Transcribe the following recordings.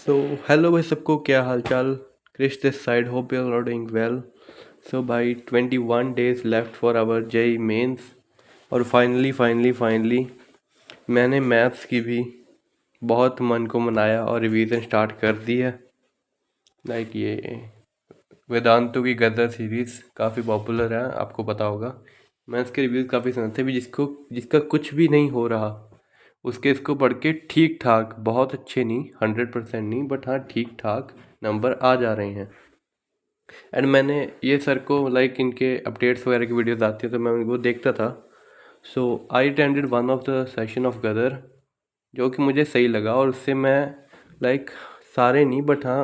So hello भाई सबको, क्या हाल चाल। Krish this side, hope you are doing well. So भाई 21 days left for our JEE mains. और फाइनली मैंने मैथ्स की भी बहुत मन को मनाया और रिवीजन स्टार्ट कर दी है। लाइक ये वेदांतु की गदर सीरीज़ काफ़ी पॉपुलर है, आपको पता होगा। मैं इसके रिव्यूज़ काफ़ी सुनते भी, जिसका कुछ भी नहीं हो रहा उसके इसको पढ़ के ठीक ठाक, बहुत अच्छे नहीं, 100% नहीं, बट हाँ ठीक ठाक नंबर आ जा रहे हैं। एंड मैंने ये सर को लाइक इनके अपडेट्स वगैरह की वीडियोस आती है तो मैं उनको देखता था। So I attended one of the session of Gadar, जो कि मुझे सही लगा। और उससे मैं लाइक सारे नहीं बट हाँ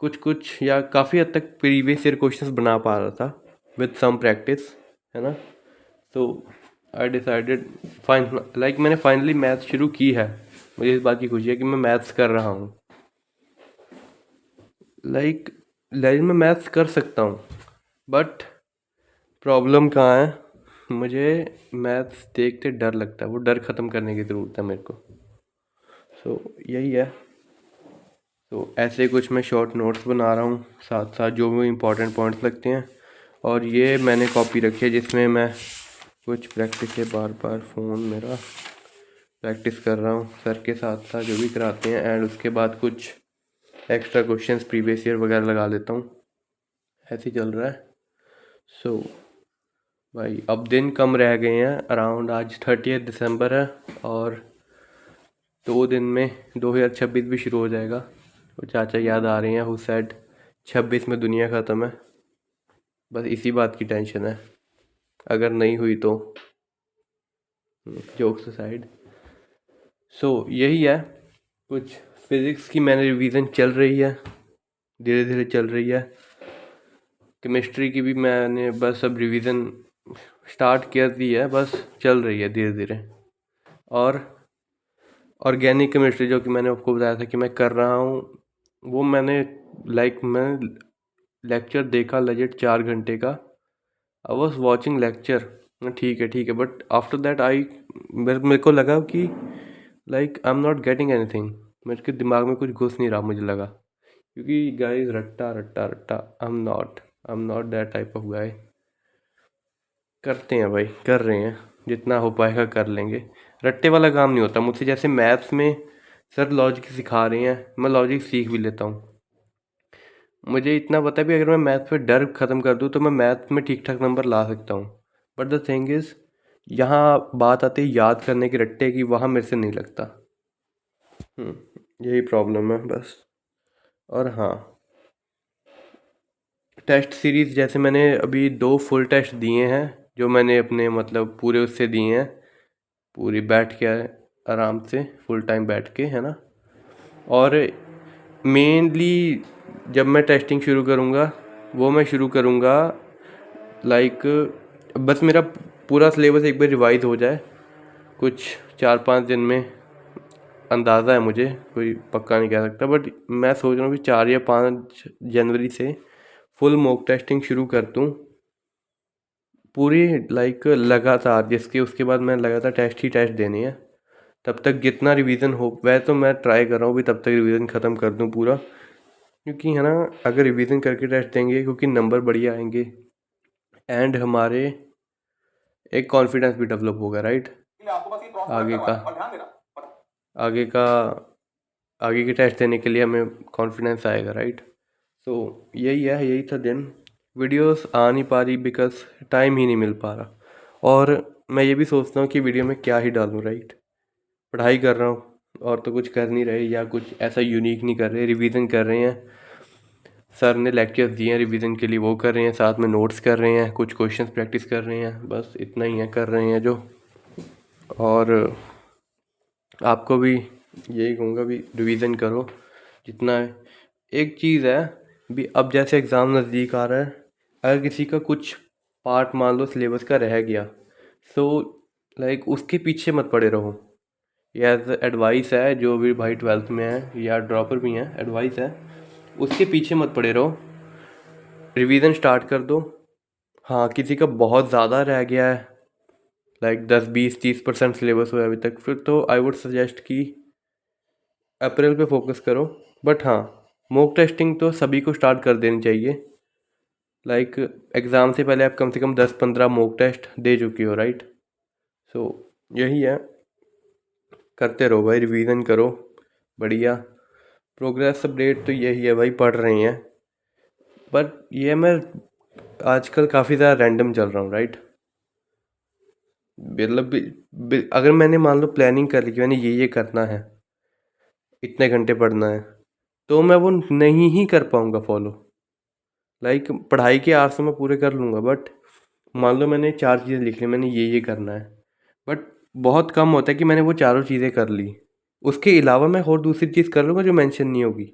कुछ कुछ या काफ़ी हद तक प्रीवियस ईयर क्वेश्चंस बना पा रहा था विद सम प्रैक्टिस, है ना। तो आई डिसाइडेड फाइन, लाइक मैंने फाइनली मैथ्स शुरू की है। मुझे इस बात की खुशी है कि मैं मैथ्स कर रहा हूँ। लाइक मैं मैथ्स कर सकता हूँ, बट प्रॉब्लम कहाँ है, मुझे मैथ्स देखते डर लगता है। वो डर ख़त्म करने की ज़रूरत है मेरे को। सो यही है। तो ऐसे कुछ मैं शॉर्ट नोट्स बना रहा हूँ, साथ साथ जो भी इम्पोर्टेंट पॉइंट्स लगते हैं। और ये मैंने कॉपी रखी है जिसमें मैं कुछ प्रैक्टिस है, बार बार फ़ोन मेरा प्रैक्टिस कर रहा हूँ सर के साथ साथ जो भी कराते हैं। एंड उसके बाद कुछ एक्स्ट्रा क्वेश्चंस प्रीवियस ईयर वगैरह लगा लेता हूँ। ऐसे ही चल रहा है। सो भाई अब दिन कम रह गए हैं, अराउंड आज 30 दिसंबर है और 2 दिन में 2026 भी शुरू हो जाएगा। तो चाचा याद आ रहे हैं हु सेड 26 में दुनिया ख़त्म है। बस इसी बात की टेंशन है, अगर नहीं हुई तो। जोक्स असाइड, सो यही है कुछ। फिज़िक्स की मैंने रिवीजन चल रही है, धीरे धीरे चल रही है। केमिस्ट्री की भी मैंने बस अब रिवीजन स्टार्ट कर दी है, बस चल रही है धीरे धीरे। और ऑर्गेनिक केमिस्ट्री जो कि मैंने आपको बताया था कि मैं कर रहा हूँ, वो मैंने मैं लेक्चर देखा लेजिट 4 घंटे का। आई वॉज वॉचिंग लेक्चर, ठीक है, बट आफ्टर दैट मेरे को लगा कि I am not getting anything. मेरे के दिमाग में कुछ घुस नहीं रहा, मुझे लगा। क्योंकि गाइस रट्टा रट्टा रट्टा, I am not that type of guy. करते हैं भाई, कर रहे हैं, जितना हो पाएगा कर लेंगे। रट्टे वाला काम नहीं होता मुझसे। जैसे मैथ्स में सर लॉजिक सिखा रहे हैं, मैं लॉजिक सीख भी लेता हूँ। मुझे इतना पता है भी, अगर मैं मैथ्स पे डर ख़त्म कर दूँ तो मैं मैथ्स में ठीक ठाक नंबर ला सकता हूँ। बट द थिंग इज़, यहाँ बात आती है याद करने के रट्टे की, वहाँ मेरे से नहीं लगता। यही प्रॉब्लम है बस। और हाँ, टेस्ट सीरीज़ जैसे मैंने अभी 2 फुल टेस्ट दिए हैं, जो मैंने अपने मतलब पूरे उससे दिए हैं, पूरी बैठ के आराम से फुल टाइम बैठ के, है ना। और मेनली जब मैं टेस्टिंग शुरू करूँगा, वो मैं शुरू करूँगा लाइक बस मेरा पूरा सिलेबस एक बार रिवाइज हो जाए कुछ 4-5 दिन में। अंदाज़ा है मुझे, कोई पक्का नहीं कह सकता, बट मैं सोच रहा हूँ कि 4 या 5 जनवरी से फुल मॉक टेस्टिंग शुरू कर दूँ पूरी, लगातार। जिसके उसके बाद मैं लगातार टेस्ट ही टेस्ट देने हैं। तब तक जितना रिवीजन हो, वह तो मैं ट्राई कर रहा हूँ भी तब तक रिवीजन ख़त्म कर दूँ पूरा। क्योंकि है ना, अगर रिवीजन करके टेस्ट देंगे क्योंकि नंबर बढ़िया आएंगे एंड हमारे एक कॉन्फिडेंस भी डेवलप होगा, राइट। आगे का आगे का आगे के टेस्ट देने के लिए हमें कॉन्फिडेंस आएगा, राइट। तो यही है, यही था दिन। वीडियोस आ नहीं पा रही बिकॉज टाइम ही नहीं मिल पा रहा। और मैं ये भी सोचता हूँ कि वीडियो में क्या ही डालूँ, राइट। पढ़ाई कर रहा हूँ और तो कुछ कर नहीं रहे, या कुछ ऐसा यूनिक नहीं कर रहे। रिवीजन कर रहे हैं, सर ने लेक्चर्स दिए हैं रिवीजन के लिए, वो कर रहे हैं, साथ में नोट्स कर रहे हैं, कुछ क्वेश्चंस प्रैक्टिस कर रहे हैं, बस इतना ही है कर रहे हैं जो। और आपको भी यही कहूँगा भी रिवीजन करो जितना है। एक चीज़ है भी, अब जैसे एग्ज़ाम नज़दीक आ रहा है, अगर किसी का कुछ पार्ट मान लो सिलेबस का रह गया, सो उसके पीछे मत पड़े रहो। ये एज एडवाइस है, जो भी भाई 12th में है या ड्रॉपर भी हैं, एडवाइस है, उसके पीछे मत पड़े रहो, रिवीजन स्टार्ट कर दो। हाँ, किसी का बहुत ज़्यादा रह गया है, 10 20 30% सिलेबस हुआ है अभी तक, फिर तो आई वुड सजेस्ट कि अप्रैल पे फोकस करो। बट हाँ, मॉक टेस्टिंग तो सभी को स्टार्ट कर देनी चाहिए। लाइक एग्ज़ाम से पहले आप कम से कम 10-15 मॉक टेस्ट दे चुके हो, राइट? सो यही है, करते रहो भाई, रिवीजन करो, बढ़िया। प्रोग्रेस अपडेट तो यही है भाई, पढ़ रहे हैं। बट ये मैं आजकल काफ़ी ज़्यादा रैंडम चल रहा हूँ, राइट? मतलब अगर मैंने मान लो प्लानिंग कर ली कि मैंने ये करना है, इतने घंटे पढ़ना है, तो मैं वो नहीं ही कर पाऊँगा फॉलो। लाइक पढ़ाई के आवर्स तो मैं पूरे कर लूँगा, बट मान लो मैंने 4 चीज़ें लिख ली, मैंने ये करना है, बट बहुत कम होता है कि मैंने वो चारों चीज़ें कर ली। उसके अलावा मैं और दूसरी चीज़ कर लूँगा जो मेंशन नहीं होगी,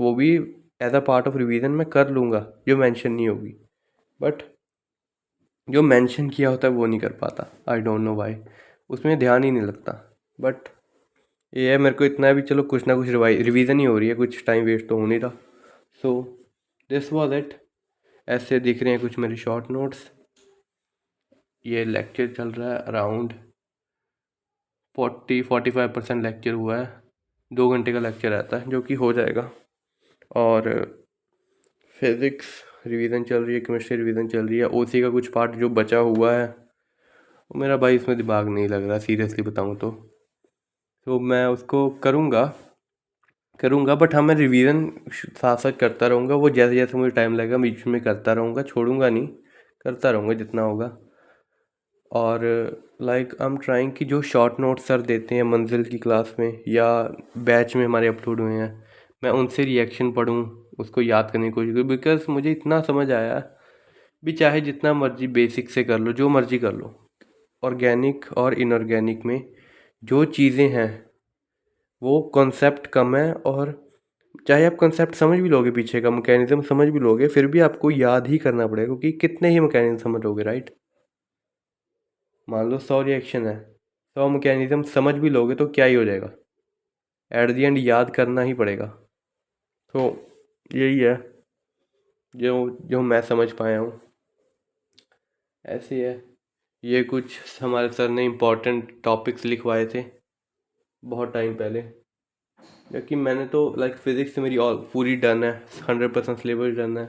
वो भी as a part of revision मैं कर लूँगा जो मेंशन नहीं होगी, बट जो मेंशन किया होता है वो नहीं कर पाता। आई डोंट नो व्हाई, उसमें ध्यान ही नहीं लगता। बट ये है, मेरे को इतना है भी, चलो कुछ ना कुछ रिवीजन ही हो रही है, कुछ टाइम वेस्ट तो हो नहीं रहा। So this was it. ऐसे दिख रहे हैं कुछ मेरे शॉर्ट नोट्स। ये लेक्चर चल रहा है अराउंड 40-45% लेक्चर हुआ है। 2 घंटे का लेक्चर रहता है, जो कि हो जाएगा। और फिज़िक्स रिवीजन चल रही है, केमिस्ट्री रिवीजन चल रही है, ओसी का कुछ पार्ट जो बचा हुआ है, वो मेरा भाई इसमें दिमाग नहीं लग रहा, सीरियसली बताऊँ तो मैं उसको करूँगा। बट हाँ, मैं रिवीजन साथ साथ करता रहूँगा, वो जैसे जैसे मुझे टाइम लगेगा बीच में करता रहूँगा, छोड़ूंगा नहीं, करता रहूँगा जितना होगा। और लाइक आई एम ट्राइंग कि जो शॉर्ट नोट सर देते हैं मंजिल की क्लास में या बैच में हमारे अपलोड हुए हैं, मैं उनसे रिएक्शन पढ़ूँ, उसको याद करने की कोशिश करूँ। बिकॉज मुझे इतना समझ आया भी, चाहे जितना मर्जी बेसिक से कर लो, जो मर्जी कर लो, ऑर्गेनिक और इनऑर्गेनिक में जो चीज़ें हैं वो कॉन्सेप्ट कम है। और चाहे आप कंसेप्ट समझ भी लोगे, पीछे का मैकेनिज्म समझ भी लोगे, फिर भी आपको याद ही करना पड़ेगा, क्योंकि कितने ही मैकेनिज्म समझ लोगे, राइट? मान लो 100 रिएक्शन है, 100 मैकेनिज्म समझ भी लोगे तो क्या ही हो जाएगा, एट द एंड याद करना ही पड़ेगा। तो यही है जो जो मैं समझ पाया हूँ, ऐसे है। ये कुछ हमारे सर ने इम्पोर्टेंट टॉपिक्स लिखवाए थे बहुत टाइम पहले, क्योंकि मैंने तो लाइक फिज़िक्स से मेरी ऑल पूरी डन है, 100% सिलेबस डन है।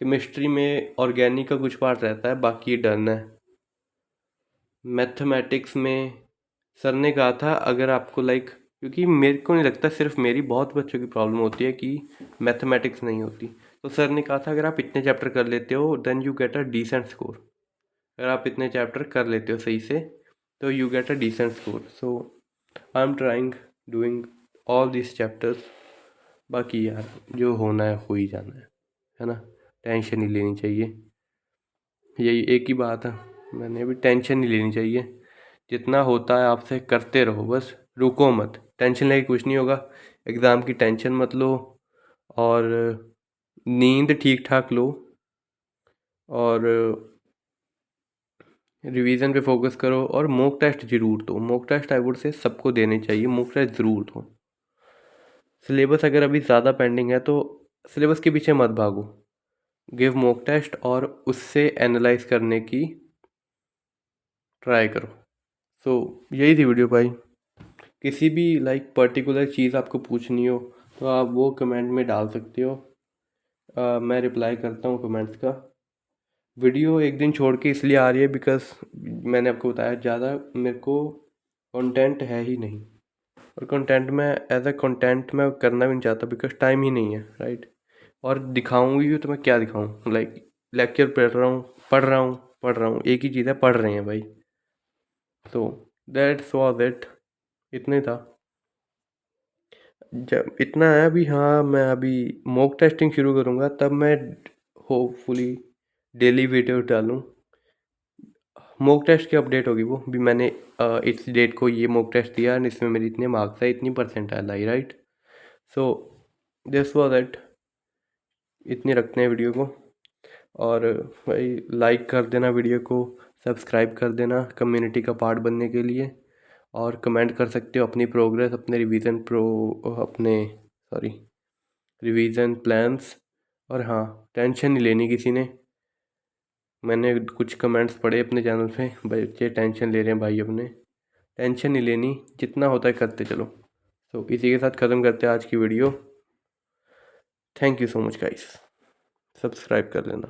केमिस्ट्री में ऑर्गेनिक का कुछ पार्ट रहता है, बाकी डन है। मैथमेटिक्स में सर ने कहा था, अगर आपको लाइक, क्योंकि मेरे को नहीं लगता सिर्फ मेरी, बहुत बच्चों की प्रॉब्लम होती है कि मैथमेटिक्स नहीं होती, तो सर ने कहा था अगर आप इतने चैप्टर कर लेते हो then you get a decent score. अगर आप इतने चैप्टर कर लेते हो सही से तो you get a decent score. So I am trying doing all this chapters. बाकी यार जो होना है हो ही जाना है ना, टेंशन नहीं लेनी चाहिए, यही एक ही बात है। मैंने भी टेंशन नहीं लेनी चाहिए, जितना होता है आपसे करते रहो, बस रुको मत, टेंशन लेके कुछ नहीं होगा। एग्ज़ाम की टेंशन मत लो, और नींद ठीक ठाक लो, और रिवीजन पे फोकस करो, और मॉक टेस्ट ज़रूर दो। Mock test I would say सबको देने चाहिए, मॉक टेस्ट ज़रूर दो। सिलेबस अगर अभी ज़्यादा पेंडिंग है तो सिलेबस के पीछे मत भागो, गिव मॉक टेस्ट और उससे एनालाइज करने की ट्राई करो। सो यही थी वीडियो भाई। किसी भी लाइक पर्टिकुलर चीज़ आपको पूछनी हो तो आप वो कमेंट में डाल सकते हो, मैं रिप्लाई करता हूँ कमेंट्स का। वीडियो एक दिन छोड़ के इसलिए आ रही है बिकॉज मैंने आपको बताया, ज़्यादा मेरे को कंटेंट है ही नहीं, और कंटेंट में एज अ कंटेंट मैं करना भी नहीं चाहता बिकॉज टाइम ही नहीं है, राइट? और दिखाऊंगी तो मैं क्या दिखाऊँ, लाइक लेक्चर पढ़ रहा हूँ, एक ही चीज़ है, पढ़ रहे हैं भाई। तो दैट्स वाज इट, इतना ही था। जब इतना है अभी, हाँ मैं अभी मॉक टेस्टिंग शुरू करूँगा, तब मैं होपफुली डेली वीडियो डालूँ। मॉक टेस्ट की अपडेट होगी वो भी, मैंने इस डेट को ये मॉक टेस्ट दिया और इसमें मेरी इतने मार्क्स है, इतनी percentile I, right? So this was it, इतनी रखते हैं वीडियो को। और भाई लाइक कर देना वीडियो को, सब्सक्राइब कर देना कम्युनिटी का पार्ट बनने के लिए, और कमेंट कर सकते हो अपनी प्रोग्रेस, अपने रिवीजन प्लान्स। और हाँ, टेंशन नहीं लेनी किसी ने। मैंने कुछ कमेंट्स पढ़े अपने चैनल पे, बच्चे टेंशन ले रहे हैं भाई अपने, टेंशन नहीं लेनी, जितना होता है करते चलो। तो इसी के साथ ख़त्म करते हैं आज की video. Thank you so much guys, subscribe कर लेना।